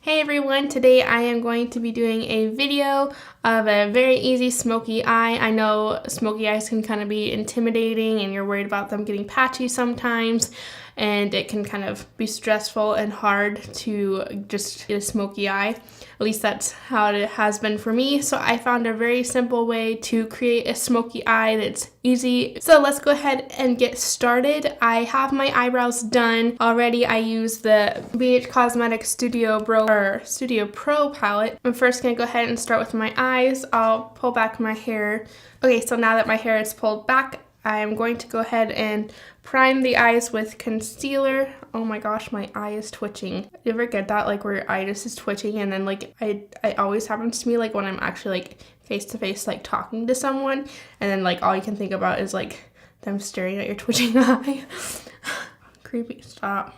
Hey everyone, today I am going to be doing a video of a very easy smoky eye. I know smoky eyes can kind of be intimidating and you're worried about them getting patchy sometimes, and it can kind of be stressful and hard to just get a smoky eye. At least that's how it has been for me. So I found a very simple way to create a smoky eye that's easy. So let's go ahead and get started. I have my eyebrows done already. I use the BH Cosmetics Studio Pro palette. I'm first gonna go ahead and start with my eyes. I'll pull back my hair. Okay, so now that my hair is pulled back, I'm going to go ahead and prime the eyes with concealer. Oh my gosh, my eye is twitching. You ever get that, like where your eye just is twitching, and then like it always happens to me like when I'm actually like face to face like talking to someone, and then like all you can think about is like them staring at your twitching eye. Creepy. Stop.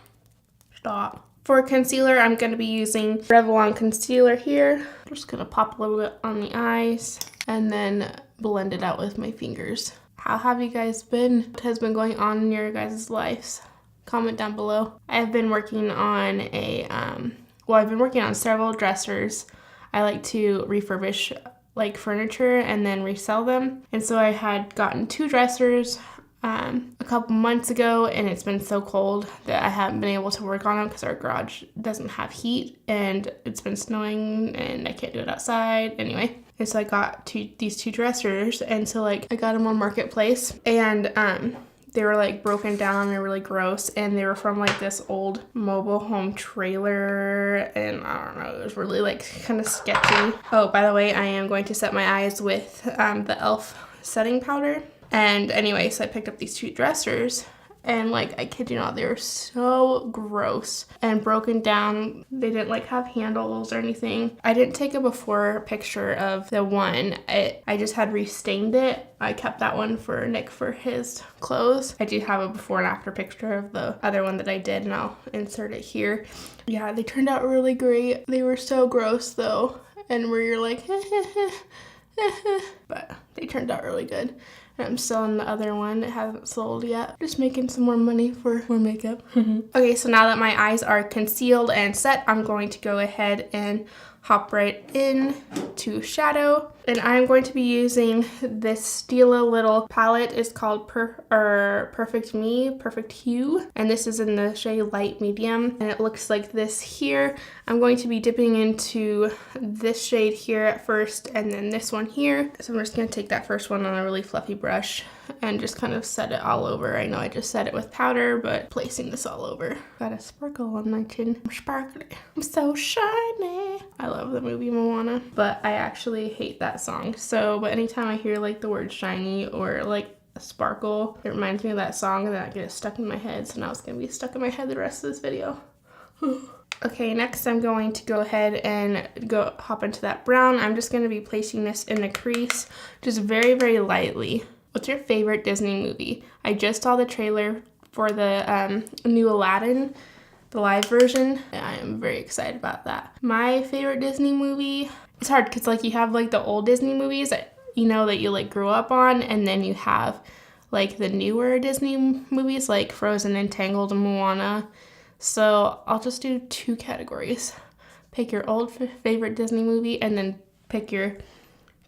For concealer, I'm going to be using Revlon concealer here. Just going to pop a little bit on the eyes and then blend it out with my fingers. How have you guys been? What has been going on in your guys' lives? Comment down below. I've been working on I've been working on several dressers. I like to refurbish like furniture and then resell them. And so I had gotten 2 dressers a couple months ago, and it's been so cold that I haven't been able to work on them because our garage doesn't have heat and it's been snowing and I can't do it outside anyway. And so I got these 2 dressers, and so like I got them on Marketplace, and they were like broken down, they're really gross, and they were from like this old mobile home trailer, and I don't know, it was really like kind of sketchy. Oh, by the way, I am going to set my eyes with the e.l.f. setting powder. And anyway, so I picked up these 2 dressers, and like, I kid you not, they were so gross and broken down. They didn't like have handles or anything. I didn't take a before picture of the one. I just had restained it. I kept that one for Nick for his clothes. I do have a before and after picture of the other one that I did, and I'll insert it here. Yeah, they turned out really great. They were so gross though, and where you're like, but they turned out really good. I'm selling the other one. It hasn't sold yet. Just making some more money for more makeup. Okay, so now that my eyes are concealed and set, I'm going to go ahead and hop right in to shadow. And I'm going to be using this Stila little palette. It's called Perfect Hue. And this is in the shade Light Medium. And it looks like this here. I'm going to be dipping into this shade here at first, and then this one here. So I'm just going to take that first one on a really fluffy brush and just kind of set it all over. I know I just set it with powder, but placing this all over. Got a sparkle on my chin. I'm sparkly. I'm so shiny. I love the movie Moana, but I actually hate that song. So, but anytime I hear like the word shiny or like a sparkle, it reminds me of that song, and then I get it stuck in my head. So now it's gonna be stuck in my head the rest of this video. Okay, next I'm going to go ahead and hop into that brown. I'm just gonna be placing this in the crease, just very, very lightly. What's your favorite Disney movie? I just saw the trailer for the new Aladdin, the live version, and I am very excited about that. My favorite Disney movie, it's hard because like you have like the old Disney movies that you know that you like grew up on, and then you have like the newer Disney movies like Frozen and Tangled and Moana. So I'll just do 2 categories. Pick your old favorite Disney movie and then pick your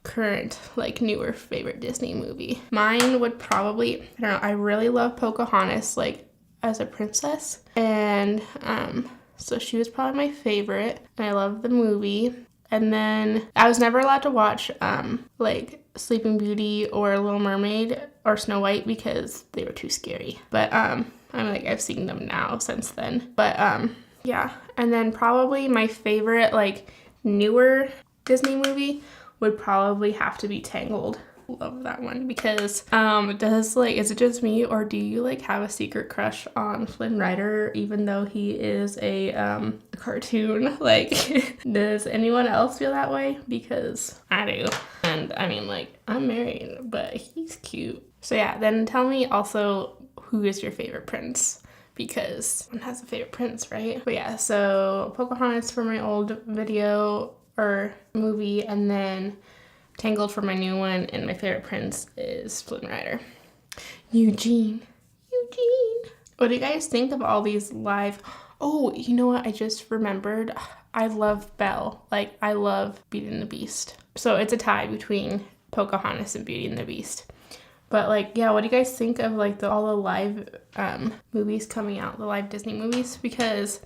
current like newer favorite Disney movie. Mine would probably, I don't know, I really love Pocahontas like as a princess, and so she was probably my favorite, and I love the movie. And then I was never allowed to watch like Sleeping Beauty or Little Mermaid or Snow White because they were too scary, but I've seen them now since then. But yeah, and then probably my favorite like newer Disney movie would probably have to be Tangled. Love that one because is it just me, or do you like have a secret crush on Flynn Rider even though he is a cartoon? Like, does anyone else feel that way? Because I do. And I mean, like, I'm married, but he's cute. So yeah, then tell me also, who is your favorite prince? Because one has a favorite prince, right? But yeah, so Pocahontas for my old video or movie, and then Tangled for my new one, and my favorite prince is Flynn Rider. Eugene. What do you guys think of all these live? Oh, you know what? I just remembered. I love Belle. Like, I love Beauty and the Beast. So it's a tie between Pocahontas and Beauty and the Beast. But like, yeah, what do you guys think of like all the live movies coming out, the live Disney movies? Because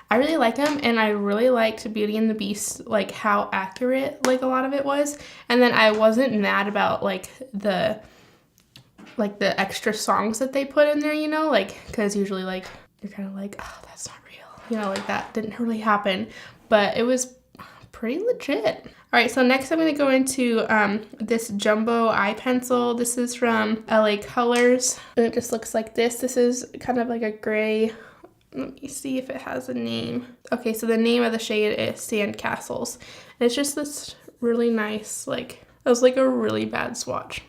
I really like them, and I really liked Beauty and the Beast, like how accurate like a lot of it was. And then I wasn't mad about like the extra songs that they put in there, you know, like, because usually like you're kind of like, oh, that's not real, you know, like that didn't really happen, but it was pretty legit. All right, so next I'm going to go into this jumbo eye pencil. This is from LA Colors, and it just looks like this. This is kind of like a gray. Let me see if it has a name. Okay, so the name of the shade is Sandcastles. And it's just this really nice, like, it was like a really bad swatch.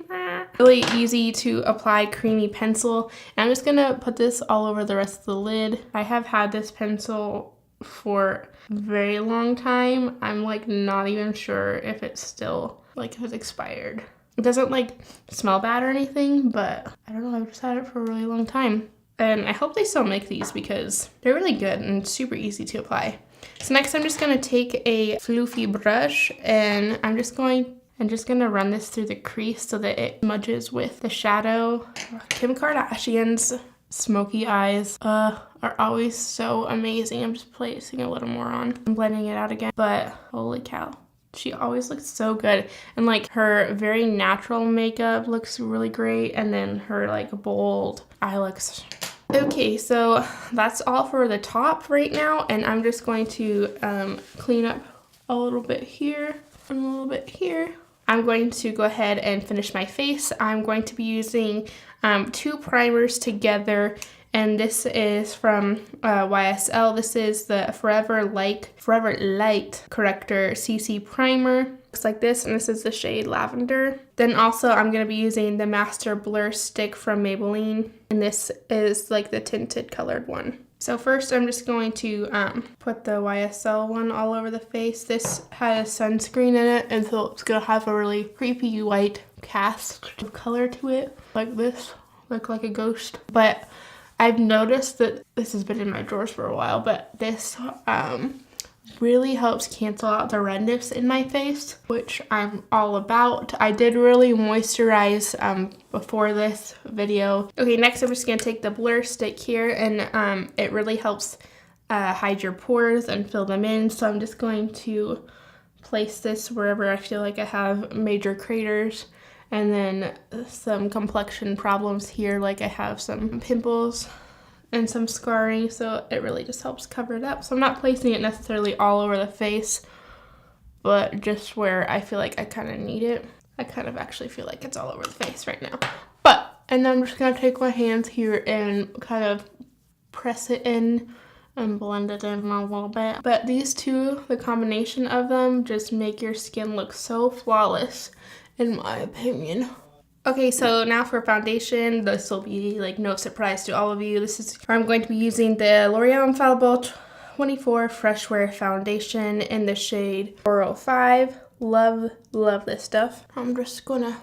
Really easy to apply creamy pencil. And I'm just going to put this all over the rest of the lid. I have had this pencil for a very long time. I'm like not even sure if it's still like if it's expired. It doesn't like smell bad or anything, but I don't know, I've just had it for a really long time. And I hope they still make these because they're really good and super easy to apply. So next I'm just gonna take a floofy brush, and I'm just gonna run this through the crease so that it smudges with the shadow. Kim Kardashian's Smokey Eyes are always so amazing. I'm just placing a little more on. I'm blending it out again, but holy cow. She always looks so good. And like her very natural makeup looks really great. And then her like bold eye looks. Okay, so that's all for the top right now. And I'm just going to clean up a little bit here and a little bit here. I'm going to go ahead and finish my face. I'm going to be using 2 primers together, and this is from YSL. This is the Forever Light Corrector CC Primer. Looks like this, and this is the shade Lavender. Then also I'm going to be using the Master Blur Stick from Maybelline, and this is like the tinted colored one. So first I'm just going to put the YSL one all over the face. This has sunscreen in it, and so it's going to have a really creepy white cast of color to it, like this, look like a ghost. But I've noticed that this has been in my drawers for a while, but this really helps cancel out the redness in my face, which I'm all about. I did really moisturize before this video. Okay, next I'm just gonna take the blur stick here, and it really helps hide your pores and fill them in. So I'm just going to place this wherever I feel like I have major craters, and then some complexion problems here, like I have some pimples and some scarring, so it really just helps cover it up. So I'm not placing it necessarily all over the face, but just where I feel like I kind of need it. I kind of actually feel like it's all over the face right now. And then I'm just gonna take my hands here and kind of press it in and blend it in a little bit. But these two, the combination of them, just make your skin look so flawless, in my opinion. Okay, so now for foundation, this will be like no surprise to all of you. This is where I'm going to be using the L'Oreal Infallible 24 Fresh Wear Foundation in the shade 405. Love this stuff. I'm just gonna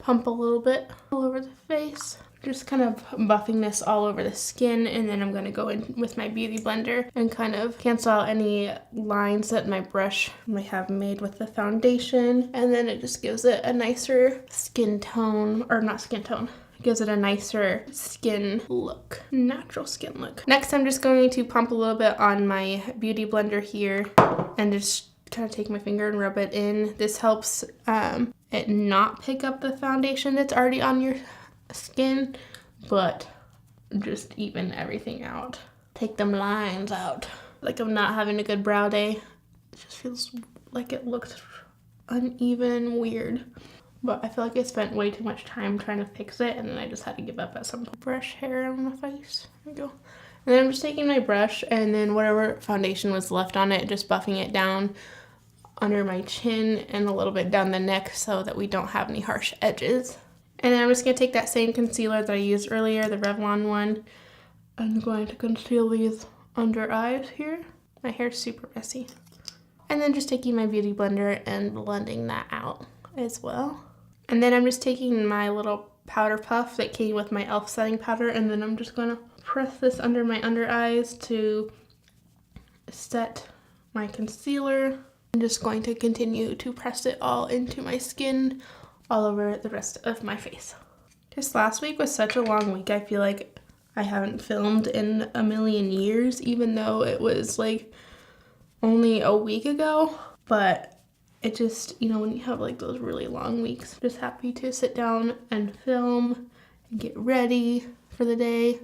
pump a little bit all over the face. Just kind of buffing this all over the skin, and then I'm going to go in with my beauty blender and kind of cancel out any lines that my brush may have made with the foundation. And then it just gives it a nicer skin tone, or not skin tone, it gives it a nicer skin look, natural skin look. Next, I'm just going to pump a little bit on my beauty blender here and just kind of take my finger and rub it in. This helps it not pick up the foundation that's already on your skin, but just even everything out. Take them lines out. Like I'm not having a good brow day. It just feels like it looks uneven, weird. But I feel like I spent way too much time trying to fix it, and then I just had to give up at some point. Brush hair on my face. There we go. And then I'm just taking my brush, and then whatever foundation was left on it, just buffing it down under my chin and a little bit down the neck so that we don't have any harsh edges. And then I'm just going to take that same concealer that I used earlier, the Revlon one. I'm going to conceal these under eyes here. My hair's super messy. And then just taking my beauty blender and blending that out as well. And then I'm just taking my little powder puff that came with my e.l.f. setting powder, and then I'm just going to press this under my under eyes to set my concealer. I'm just going to continue to press it all into my skin, all over the rest of my face. Just last week was such a long week. I feel like I haven't filmed in a million years, even though it was like only a week ago. But it just, you know, when you have like those really long weeks, I'm just happy to sit down and film and get ready for the day.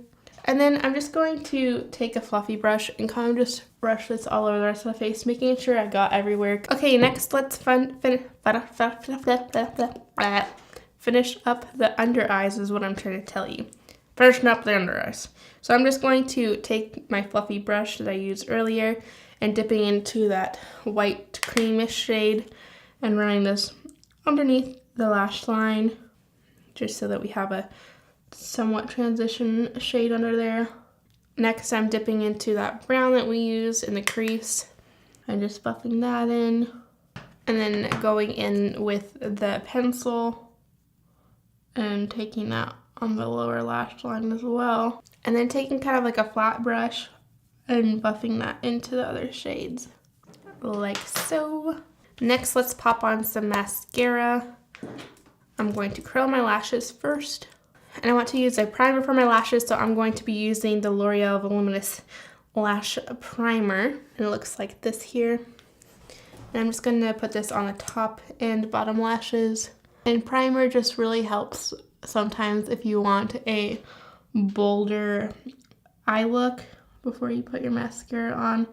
And then I'm just going to take a fluffy brush and kind of just brush this all over the rest of the face, making sure I got everywhere. Okay, next let's finish up the under eyes is what I'm trying to tell you. Finishing up the under eyes. So I'm just going to take my fluffy brush that I used earlier and dipping into that white creamish shade and running this underneath the lash line just so that we have a somewhat transition shade under there. Next, I'm dipping into that brown that we used in the crease and just buffing that in. And then going in with the pencil and taking that on the lower lash line as well. And then taking kind of like a flat brush and buffing that into the other shades, like so. Next, let's pop on some mascara. I'm going to curl my lashes first. And I want to use a primer for my lashes, so I'm going to be using the L'Oreal Voluminous Lash Primer. And it looks like this here. And I'm just going to put this on the top and bottom lashes. And primer just really helps sometimes if you want a bolder eye look before you put your mascara on.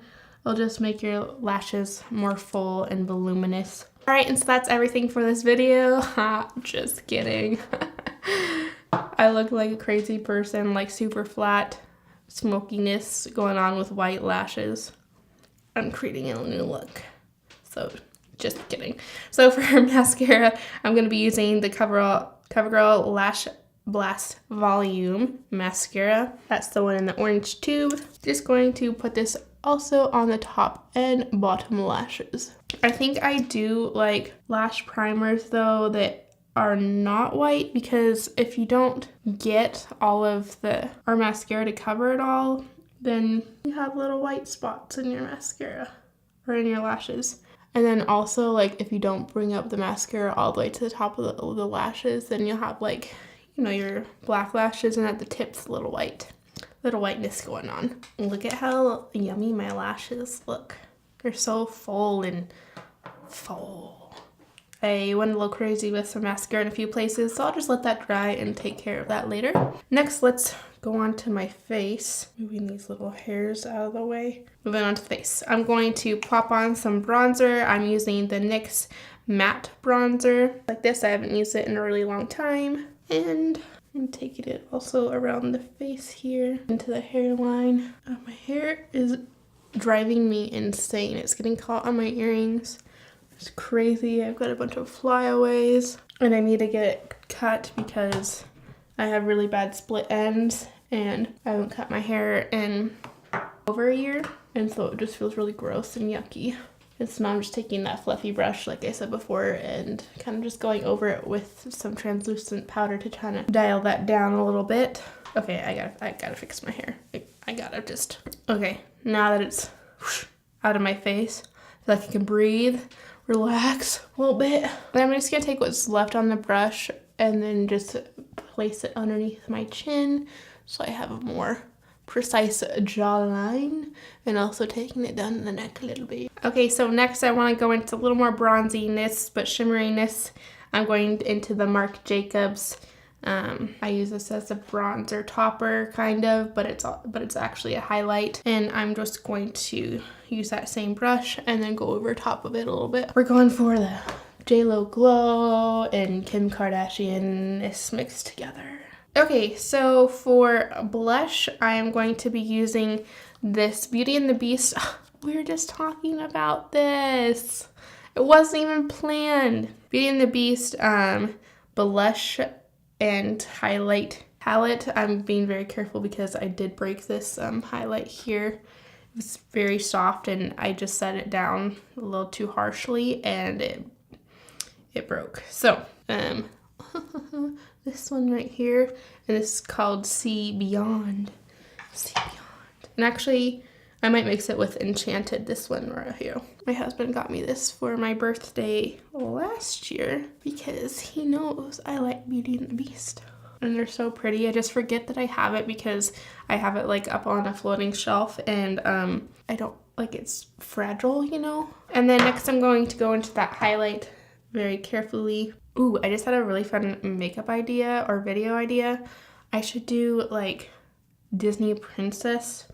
It'll just make your lashes more full and voluminous. Alright, and so that's everything for this video. Just kidding. I look like a crazy person, like super flat smokiness going on with white lashes. I'm creating a new look. So, just kidding. So for mascara, I'm going to be using the CoverGirl Lash Blast Volume Mascara. That's the one in the orange tube. Just going to put this also on the top and bottom lashes. I think I do like lash primers though that are not white, because if you don't get all of our mascara to cover it all, then you have little white spots in your mascara or in your lashes. And then also, like, if you don't bring up the mascara all the way to the top of the lashes, then you'll have, like, you know, your black lashes, and at the tips, little whiteness going on. Look at how yummy my lashes look. They're so full and full. I went a little crazy with some mascara in a few places, so I'll just let that dry and take care of that later. Next, let's go on to my face. Moving these little hairs out of the way. Moving on to the face. I'm going to pop on some bronzer. I'm using the NYX matte bronzer. Like this, I haven't used it in a really long time. And I'm taking it also around the face here, into the hairline. Oh, my hair is driving me insane. It's getting caught on my earrings. It's crazy. I've got a bunch of flyaways and I need to get it cut because I have really bad split ends and I haven't cut my hair in over a year, and so it just feels really gross and yucky. And so now I'm just taking that fluffy brush like I said before and kind of just going over it with some translucent powder to kind of dial that down a little bit. Okay, I gotta fix my hair. I gotta just, okay, now that it's out of my face, I feel like I can breathe, relax a little bit. Then I'm just gonna take what's left on the brush and then just place it underneath my chin so I have a more precise jawline, and also taking it down the neck a little bit. Okay, so next I want to go into a little more bronziness but shimmeriness. I'm going into the Marc Jacobs. I use this as a bronzer topper kind of, but it's actually a highlight, and I'm just going to use that same brush and then go over top of it a little bit. We're going for the JLo glow and Kim Kardashian-ness mixed together. Okay, so for blush, I am going to be using this Beauty and the Beast. We were just talking about this. It wasn't even planned. Beauty and the Beast blush and highlight palette. I'm being very careful because I did break this highlight here. It was very soft and I just set it down a little too harshly and it broke. So, this one right here, and this is called See Beyond. See Beyond. And actually, I might mix it with Enchanted, this one right here. My husband got me this for my birthday last year because he knows I like Beauty and the Beast. And they're so pretty. I just forget that I have it because I have it like up on a floating shelf, and I don't like, it's fragile, you know? And then next I'm going to go into that highlight very carefully. Ooh, I just had a really fun makeup idea or video idea. I should do like Disney princess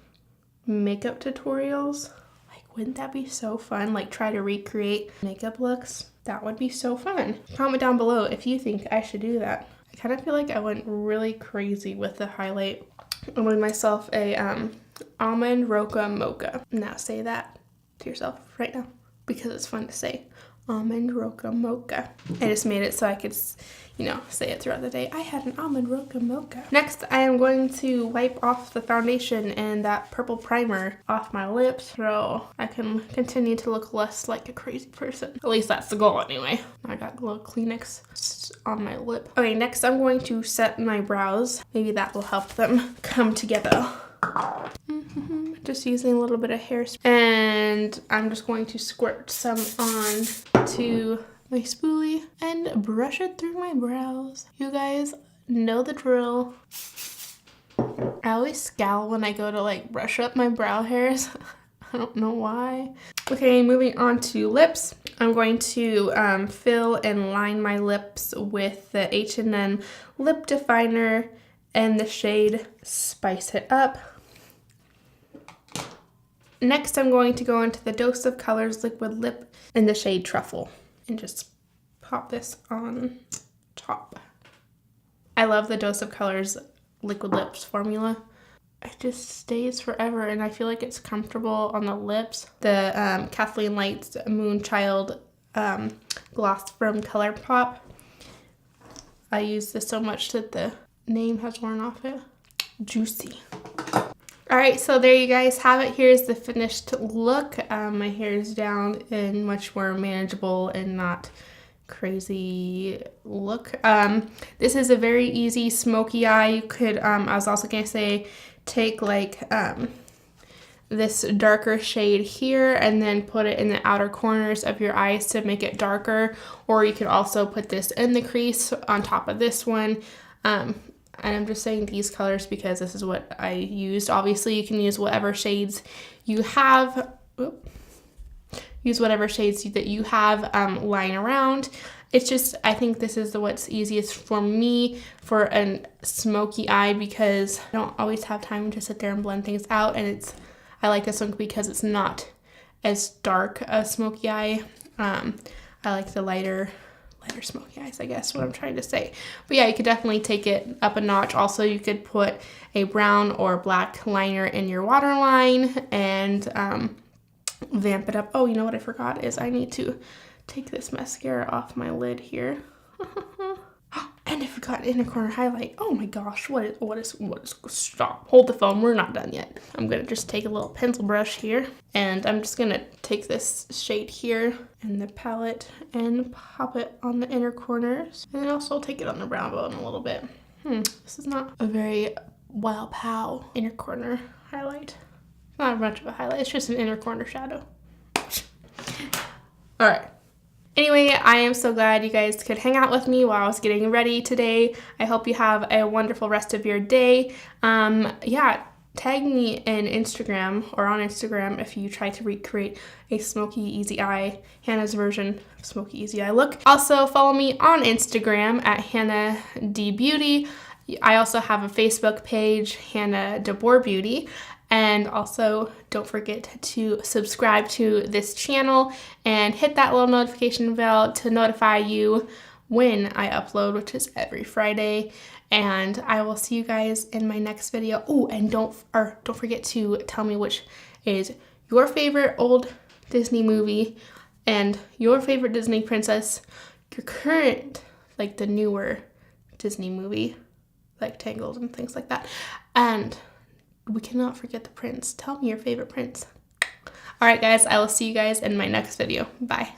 makeup tutorials. Like, wouldn't that be so fun? Like, try to recreate makeup looks. That would be so fun. Comment down below if you think I should do that. I kind of feel like I went really crazy with the highlight. I made myself a almond roca mocha. Now say that to yourself right now because it's fun to say. Almond roca mocha. I just made it so I could, you know, say it throughout the day. I had an almond roca mocha. Next, I am going to wipe off the foundation and that purple primer off my lips so I can continue to look less like a crazy person. At least that's the goal anyway. I got a little Kleenex on my lip. Okay, next I'm going to set my brows. Maybe that will help them come together. Just using a little bit of hairspray, and I'm just going to squirt some on to my spoolie and brush it through my brows. You guys know the drill. I always scowl when I go to like brush up my brow hairs. I don't know why. Okay, moving on to lips. I'm going to fill and line my lips with the H&M lip definer and the shade Spice It Up. Next, I'm going to go into the Dose of Colors liquid lip in the shade Truffle and just pop this on top. I love the Dose of Colors liquid lips formula. It just stays forever, and I feel like it's comfortable on the lips. The Kathleen Lights Moonchild gloss from ColourPop. I use this so much that the name has worn off it. Juicy. Alright, so there you guys have it. Here's the finished look. My hair is down and much more manageable and not crazy look. This is a very easy smoky eye. You could, I was also going to say, take like this darker shade here and then put it in the outer corners of your eyes to make it darker. Or you could also put this in the crease on top of this one. And I'm just saying these colors because this is what I used. Obviously, you can use whatever shades you have. Use whatever shades that you have lying around. It's just, I think this is what's easiest for me for a smoky eye because I don't always have time to sit there and blend things out. And I like this one because it's not as dark a smoky eye. I like the lighter smoky eyes, I guess what I'm trying to say. But yeah, you could definitely take it up a notch. Also, you could put a brown or black liner in your waterline and vamp it up. Oh, you know what I forgot is I need to take this mascara off my lid here. And I forgot inner corner highlight. Oh my gosh, what is, stop. Hold the phone, we're not done yet. I'm gonna just take a little pencil brush here and I'm just gonna take this shade here in the palette and pop it on the inner corners. And then also take it on the brow bone a little bit. This is not a very wow pow inner corner highlight. Not much of a highlight, it's just an inner corner shadow. All right. Anyway, I am so glad you guys could hang out with me while I was getting ready today. I hope you have a wonderful rest of your day. Yeah, tag me in Instagram or on Instagram if you try to recreate a Smokey Easy Eye, Hannah's version of Smokey Easy Eye look. Also, follow me on Instagram at Hannah D Beauty. I also have a Facebook page, Hannah DeBoer Beauty. And also, don't forget to subscribe to this channel and hit that little notification bell to notify you when I upload, which is every Friday. And I will see you guys in my next video. Oh, and don't forget to tell me which is your favorite old Disney movie and your favorite Disney princess, your current, like the newer Disney movie, like Tangled and things like that. And we cannot forget the prince. Tell me your favorite prince. All right, guys, I will see you guys in my next video. Bye.